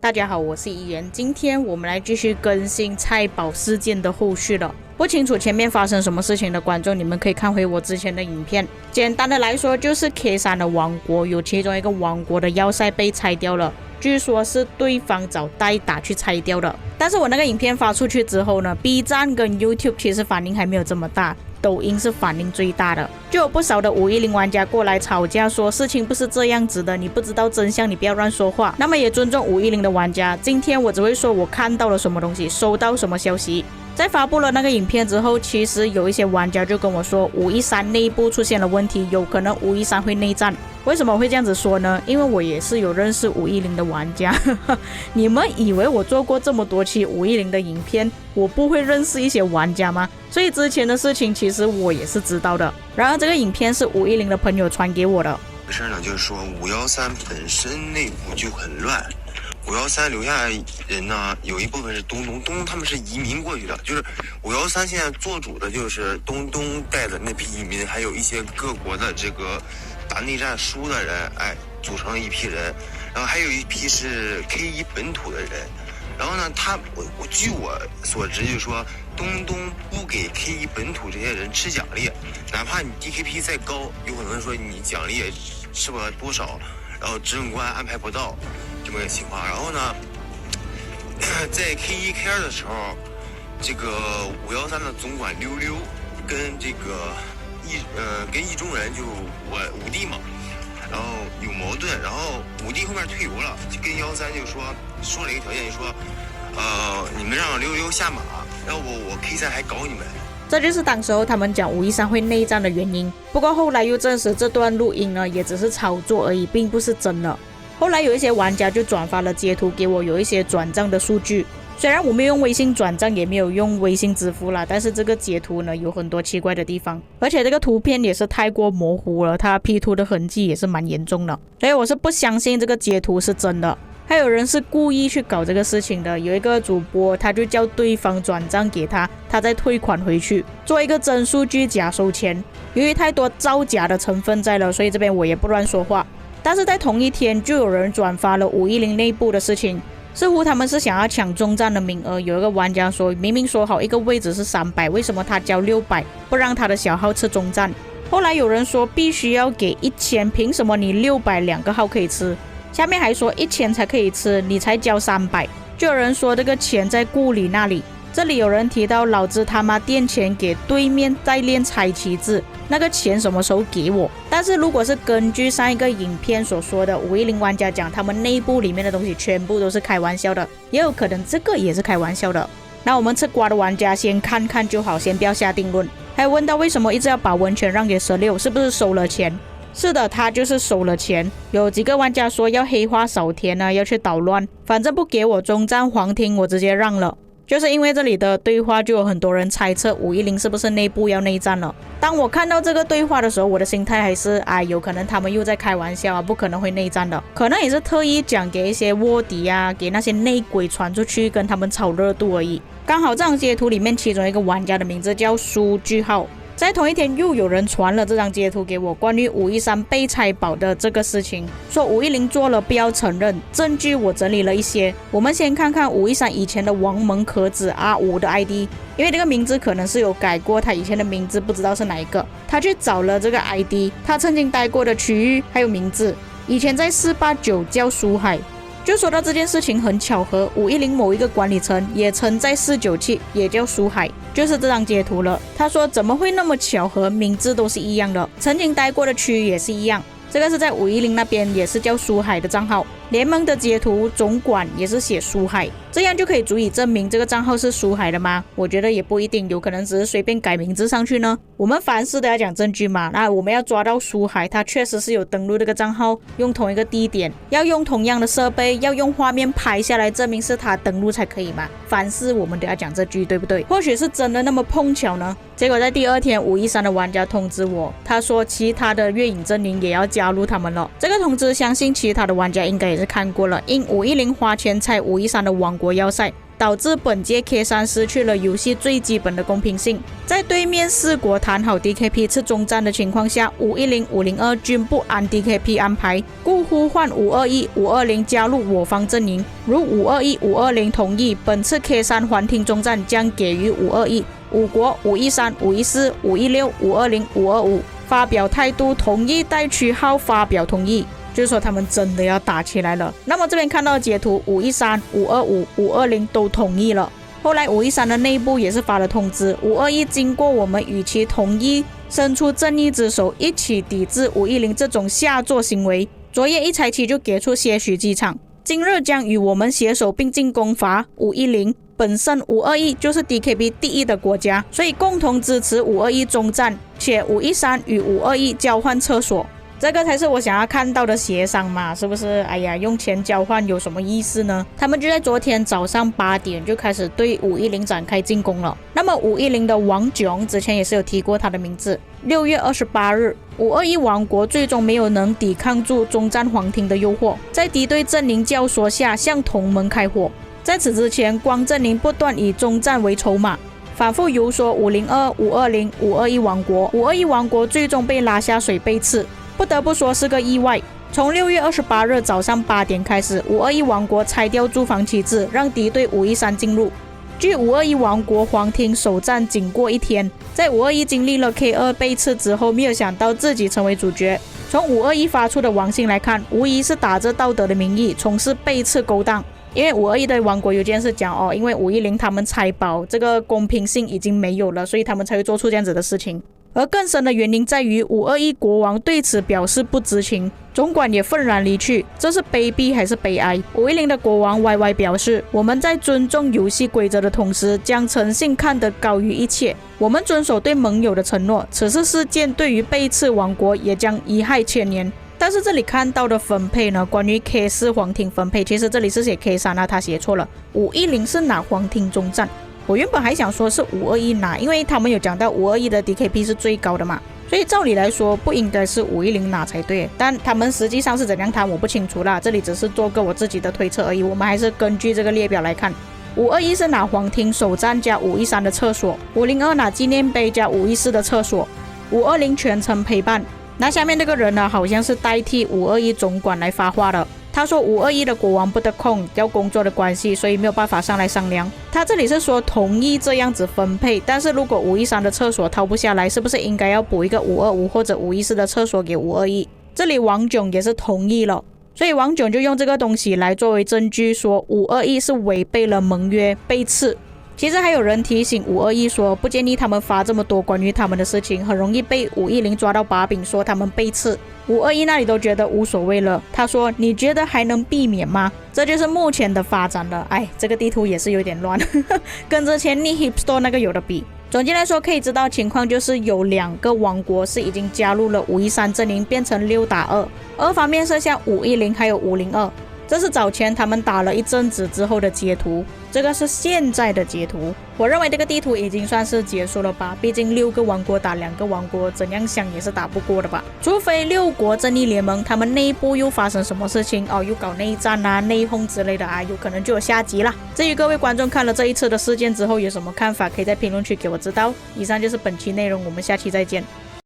大家好，我是怡言，今天我们来继续更新菜宝事件的后续了。不清楚前面发生什么事情的观众，你们可以看回我之前的影片。简单的来说，就是 K3 的王国有其中一个王国的要塞被拆掉了，据说是对方找代打去拆掉的。但是我那个影片发出去之后呢 ，B 站跟 YouTube 其实反应还没有这么大。抖音是反应最大的，就有不少的510玩家过来吵架，说事情不是这样子的，你不知道真相，你不要乱说话。那么也尊重510的玩家，今天我只会说我看到了什么东西，收到什么消息。在发布了那个影片之后，其实有一些玩家就跟我说513内部出现了问题，有可能513会内战。为什么会这样子说呢？因为我也是有认识510的玩家你们以为我做过这么多期510的影片，我不会认识一些玩家吗？所以之前的事情其实我也是知道的。然而这个影片是510的朋友传给我的。事呢，就是说513本身内部就很乱。513留下人呢，有一部分是东他们是移民过去的，就是513现在做主的就是东带的那批移民，还有一些各国的这个打内战输的人，组成了一批人，然后还有一批是 K1 本土的人。然后呢，据我所知，就是说东不给 K1 本土这些人吃奖励，哪怕你 DKP 再高，有可能说你奖励吃不了多少，然后执政官安排不到这么个情况。然后呢，在 K1 K2 的时候，这个513的总管溜溜跟这个跟意中人就我五弟嘛，然后有矛盾，然后五弟后面退游了，就跟113就说了一个条件，就说你们让溜溜下马，要不我 K3 还搞你们。这就是当时候他们讲513会内战的原因。不过后来又证实这段录音呢也只是炒作而已，并不是真的。后来有一些玩家就转发了截图给我，有一些转账的数据。虽然我没有用微信转账，也没有用微信支付啦，但是这个截图呢有很多奇怪的地方，而且这个图片也是太过模糊了，它 P 图的痕迹也是蛮严重的，所以我是不相信这个截图是真的。还有人是故意去搞这个事情的，有一个主播他就叫对方转账给他，他再退款回去，做一个真数据假收钱。由于太多造假的成分在了，所以这边我也不乱说话。但是在同一天就有人转发了510内部的事情，似乎他们是想要抢中战的名额。有一个玩家说明明说好一个位置是300，为什么他交600，不让他的小号吃中战。后来有人说必须要给1000，凭什么你600两个号可以吃？下面还说1000才可以吃，你才交300。就有人说这个钱在顾里那里。这里有人提到老子他妈垫钱给对面在练拆旗帜，那个钱什么时候给我？但是如果是根据上一个影片所说的510玩家讲他们内部里面的东西全部都是开玩笑的，也有可能这个也是开玩笑的。那我们吃瓜的玩家先看看就好，先不要下定论。还有问到为什么一直要把温泉让给16，是不是收了钱？是的，他就是收了钱。有几个玩家说要黑化扫田啊，要去捣乱，反正不给我中战皇庭，我直接让了。就是因为这里的对话，就有很多人猜测510是不是内部要内战了。当我看到这个对话的时候，我的心态还是有可能他们又在开玩笑啊，不可能会内战的，可能也是特意讲给一些卧底啊，给那些内鬼传出去，跟他们炒热度而已。刚好这张截图里面其中一个玩家的名字叫苏句号。在同一天又有人传了这张截图给我，关于513被拆保的这个事情，说510做了不要承认，证据我整理了一些。我们先看看513以前的王蒙壳子 R5 的 ID， 因为这个名字可能是有改过，他以前的名字不知道是哪一个，他去找了这个 ID， 他曾经待过的区域还有名字，以前在489叫苏海。就说到这件事情很巧合，510某一个管理层也曾在497也叫苏海，就是这张截图了。他说怎么会那么巧合，名字都是一样的，曾经待过的区域也是一样。这个是在510那边也是叫苏海的账号，联盟的截图总管也是写苏海，这样就可以足以证明这个账号是苏海的吗？我觉得也不一定，有可能只是随便改名字上去呢。我们凡事都要讲证据嘛，那我们要抓到苏海他确实是有登录这个账号，用同一个地点，要用同样的设备，要用画面拍下来证明是他登录才可以嘛。凡事我们都要讲证据，对不对？或许是真的那么碰巧呢。结果在第二天513的玩家通知我，他说其他的月影阵营也要加入他们了。这个通知相信其他的玩家应该也是看过了，因510花钱拆513的王国要塞，导致本届 K3 失去了游戏最基本的公平性。在对面4国谈好 DKP 次中战的情况下，510、502均不按 DKP 安排，故呼唤521、520加入我方阵营。如521、520同意，本次 K3 环听中战将给予521、5国、513、514、516、520、525发表态度，同意带区号发表同意。就是说他们真的要打起来了。那么这边看到截图，513、525、520都同意了。后来513的内部也是发了通知，521经过我们与其同意，伸出正义之手，一起抵制510这种下作行为。昨夜一财期就给出些许迹象，今日将与我们携手并进攻伐510。本身521就是 DKP 第一的国家，所以共同支持521中战，且513与521交换厕所。这个才是我想要看到的协商嘛，是不是？哎呀，用钱交换有什么意思呢？他们就在昨天早上8点就开始对510展开进攻了。那么510的王炯之前也是有提过他的名字。6月28日，521王国最终没有能抵抗住中战皇庭的诱惑，在敌对阵营教唆下向同盟开火。在此之前，光阵营不断以中战为筹码，反复游说502、520、521王国。521王国最终被拉下水被刺。不得不说是个意外。从6月28日早上8点开始，521王国拆掉驻防旗帜，让敌对513进入。据521王国皇庭首战仅过1天，在521经历了 K2 被刺之后，没有想到自己成为主角。从521发出的王信来看，无疑是打着道德的名义从事被刺勾当。因为521的王国有件事讲因为510他们拆保，这个公平性已经没有了，所以他们才会做出这样子的事情。而更深的原因在于521国王对此表示不知情，总管也愤然离去，这是卑鄙还是悲哀？510的国王歪歪表示，我们在尊重游戏规则的同时，将诚信看得高于一切，我们遵守对盟友的承诺，此次事件对于被刺王国也将贻害千年。但是这里看到的分配呢，关于 K4 皇庭分配，其实这里是写 K3 他写错了，510是拿皇庭中战。我原本还想说是521拿，因为他们有讲到521的 DKP 是最高的嘛，所以照理来说不应该是510拿才对，但他们实际上是怎样谈我不清楚啦，这里只是做个我自己的推测而已，我们还是根据这个列表来看。521是拿皇庭首战加513的厕所，502拿纪念碑加514的厕所，520全程陪伴。那下面这个人呢，好像是代替521总管来发话的。他说521的国王不得空，要工作的关系，所以没有办法上来商量。他这里是说同意这样子分配，但是如果513的厕所掏不下来，是不是应该要补一个525或者514的厕所给521？这里王炯也是同意了，所以王炯就用这个东西来作为证据，说521是违背了盟约被刺。其实还有人提醒521说，不建议他们发这么多关于他们的事情，很容易被510抓到把柄，说他们被刺。521那里都觉得无所谓了。他说：“你觉得还能避免吗？”这就是目前的发展了。哎，这个地图也是有点乱，跟之前 Nihipstore 那个有的比。总结来说，可以知道情况就是有2个王国是已经加入了513阵营，变成6打2。二方面是像510还有502。这是早前他们打了一阵子之后的截图，这个是现在的截图。我认为这个地图已经算是结束了吧，毕竟6个王国打2个王国，怎样想也是打不过的吧。除非6国正义联盟他们内部又发生什么事情又搞内战啊、内讧之类的有可能就有下集啦。至于各位观众看了这一次的事件之后有什么看法，可以在评论区给我知道。以上就是本期内容，我们下期再见。